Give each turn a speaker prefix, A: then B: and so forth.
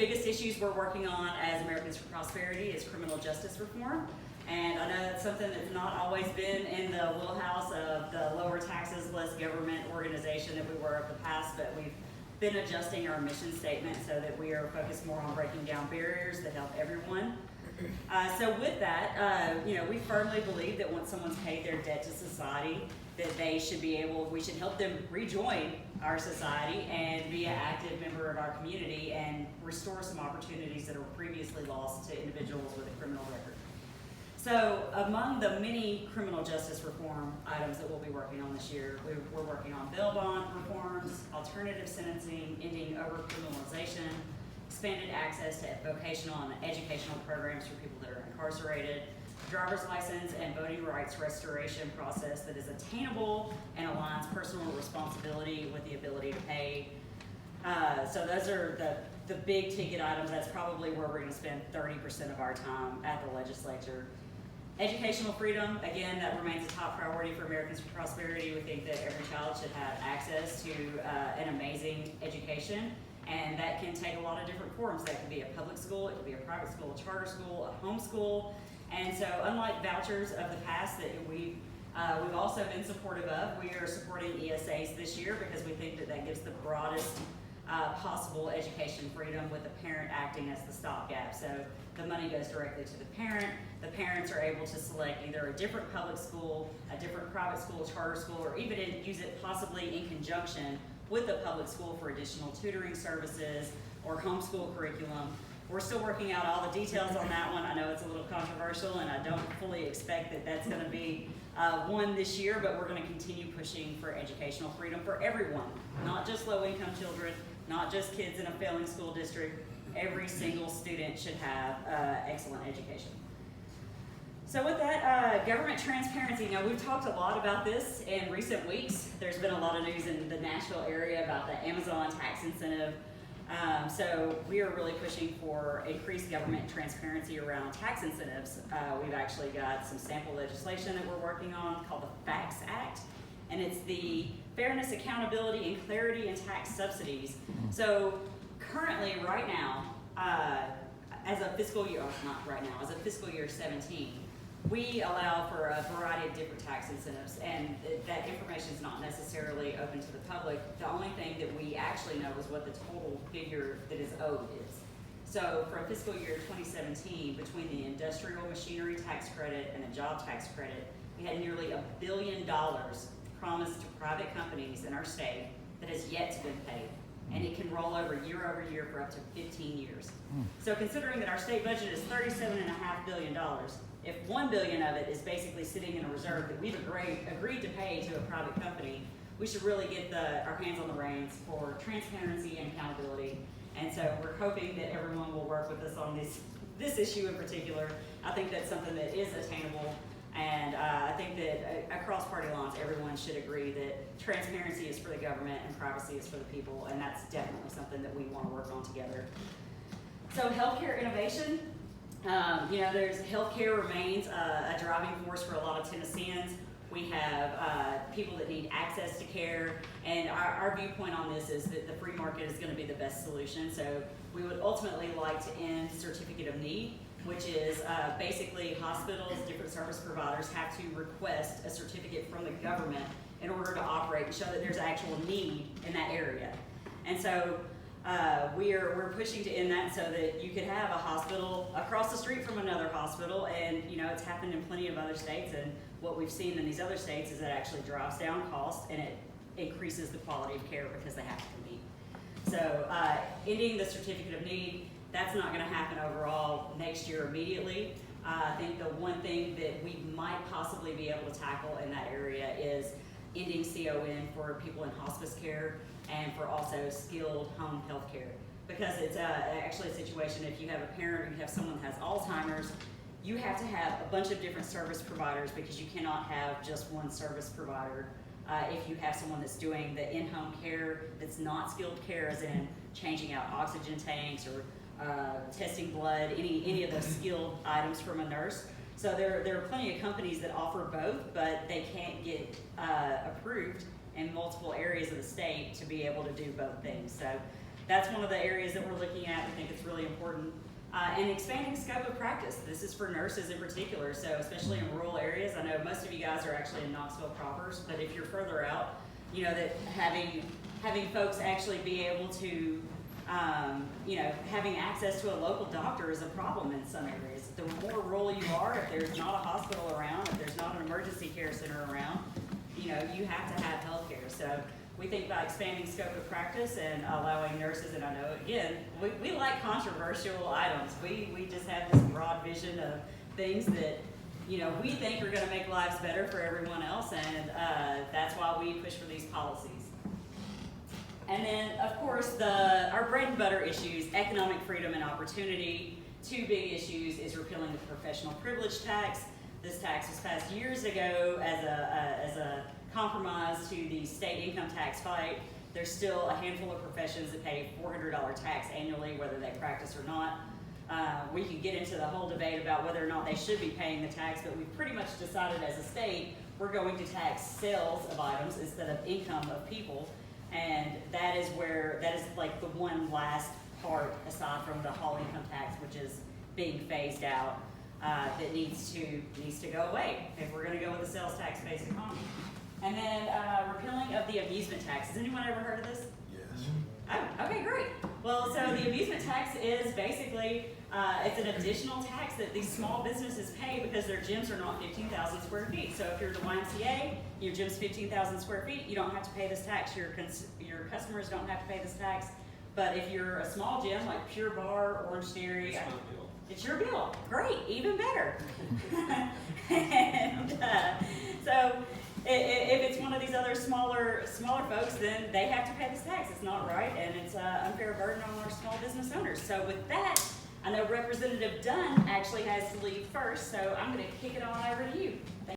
A: biggest issues we're working on as Americans for Prosperity is criminal justice reform. And I know that's something that's not always been in the wheelhouse of the lower taxes, less government organization that we were of the past, but we've been adjusting our mission statement so that we are focused more on breaking down barriers that help everyone. So with that, we firmly believe that once someone's paid their debt to society, that we should help them rejoin our society and be an active member of our community and restore some opportunities that were previously lost to individuals with a criminal record. So among the many criminal justice reform items that we'll be working on this year, we're working on bail bond reforms, alternative sentencing, ending overcriminalization, expanded access to vocational and educational programs for people that are incarcerated, driver's license and voting rights restoration process that is attainable and aligns personal responsibility with the ability to pay. So those are the big ticket items. That's probably where we're going to spend 30% of our time at the legislature. Educational freedom, again, that remains a top priority for Americans for Prosperity. We think that every child should have access to an amazing education, and that can take a lot of different forms. That can be a public school, it can be a private school, a charter school, a homeschool. And so unlike vouchers of the past that we've also been supportive of, we are supporting ESAs this year because we think that that gives the broadest possible education freedom with the parent acting as the stopgap. So the money goes directly to the parent. The parents are able to select either a different public school, a different private school, charter school, or even use it possibly in conjunction with the public school for additional tutoring services or homeschool curriculum. We're still working out all the details on that one. I know it's a little controversial, and I don't fully expect that that's going to be one this year, but we're going to continue pushing for educational freedom for everyone, not just low-income children, not just kids in a failing school district. Every single student should have excellent education. So with that, government transparency. Now, we've talked a lot about this in recent weeks. There's been a lot of news in the Nashville area about the Amazon tax incentive. So we are really pushing for increased government transparency around tax incentives. We've actually got some sample legislation that we're working on called the FACTS Act, and it's the Fairness, Accountability, and Clarity in Tax Subsidies. So currently, right now, as a fiscal year, not right now, as a fiscal year 17, we allow for a variety of different tax incentives, and that information is not necessarily open to the public. The only thing that we actually know is what the total figure that is owed is. So for fiscal year 2017, between the industrial machinery tax credit and the job tax credit, we had nearly $1 billion promised to private companies in our state that has yet to be paid. And it can roll over year for up to 15 years. So considering that our state budget is $37.5 billion, if $1 billion of it is basically sitting in a reserve that we've agreed to pay to a private company, we should really get our hands on the reins for transparency and accountability. And so we're hoping that everyone will work with us on this issue in particular. I think that's something that is attainable. And I think that across party lines, everyone should agree that transparency is for the government and privacy is for the people, and that's definitely something that we want to work on together. So healthcare innovation, healthcare remains a driving force for a lot of Tennesseans. We have people that need access to care, and our viewpoint on this is that the free market is going to be the best solution. So we would ultimately like to end certificate of need, which is basically hospitals, different service providers have to request a certificate from the government in order to operate and show that there's actual need in that area. And so we're pushing to end that so that you could have a hospital across the street from another hospital, and it's happened in plenty of other states, and what we've seen in these other states is it actually drives down costs and it increases the quality of care because they have to compete. So ending the certificate of need, that's not going to happen overall next year immediately. I think the one thing that we might possibly be able to tackle in that area is ending CON for people in hospice care and for also skilled home health care. Because it's actually a situation, if you have a parent or you have someone that has Alzheimer's, you have to have a bunch of different service providers because you cannot have just one service provider. If you have someone that's doing the in-home care that's not skilled care, as in changing out oxygen tanks or testing blood, any of those skilled items from a nurse. So there are plenty of companies that offer both, but they can't get approved in multiple areas of the state to be able to do both things. So that's one of the areas that we're looking at. I think it's really important. And expanding scope of practice. This is for nurses in particular, so especially in rural areas. I know most of you guys are actually in Knoxville proper, but if you're further out, you know that having folks actually be able to, you know, having access to a local doctor is a problem in some areas. The more rural you are, if there's not a hospital around, if there's not an emergency care center around, you know, you have to have health care. So we think by expanding scope of practice and allowing nurses, and I know, again, we like controversial items. We just have this broad vision of things that, you know, we think are gonna make lives better for everyone else, and that's why we push for these policies. And then, of course, our bread and butter issues, economic freedom and opportunity. Two big issues is repealing the professional privilege tax. This tax was passed years ago as a compromise to the state income tax fight. There's still a handful of professions that pay $400 tax annually, whether they practice or not. We could get into the whole debate about whether or not they should be paying the tax, but we've pretty much decided as a state we're going to tax sales of items instead of income of people. And that is like the one last part, aside from the whole income tax, which is being phased out, that needs to go away if we're going to go with a sales tax based economy. And then repealing of the amusement tax. Has anyone ever heard of this?
B: Yes.
A: Oh, okay, great. Well, so the amusement tax is basically, it's an additional tax that these small businesses pay because their gyms are not 15,000 square feet. So if you're the YMCA, your gym's 15,000 square feet, you don't have to pay this tax. Your customers don't have to pay this tax. But if you're a small gym like Pure Bar, Orange Theory, it's your bill. Great, even better. And so if it's one of these other smaller folks, then they have to pay this tax. It's not right, and it's an unfair burden on our small business owners. So with that, I know Representative Dunn actually has to leave first, so I'm going to kick it on over to you.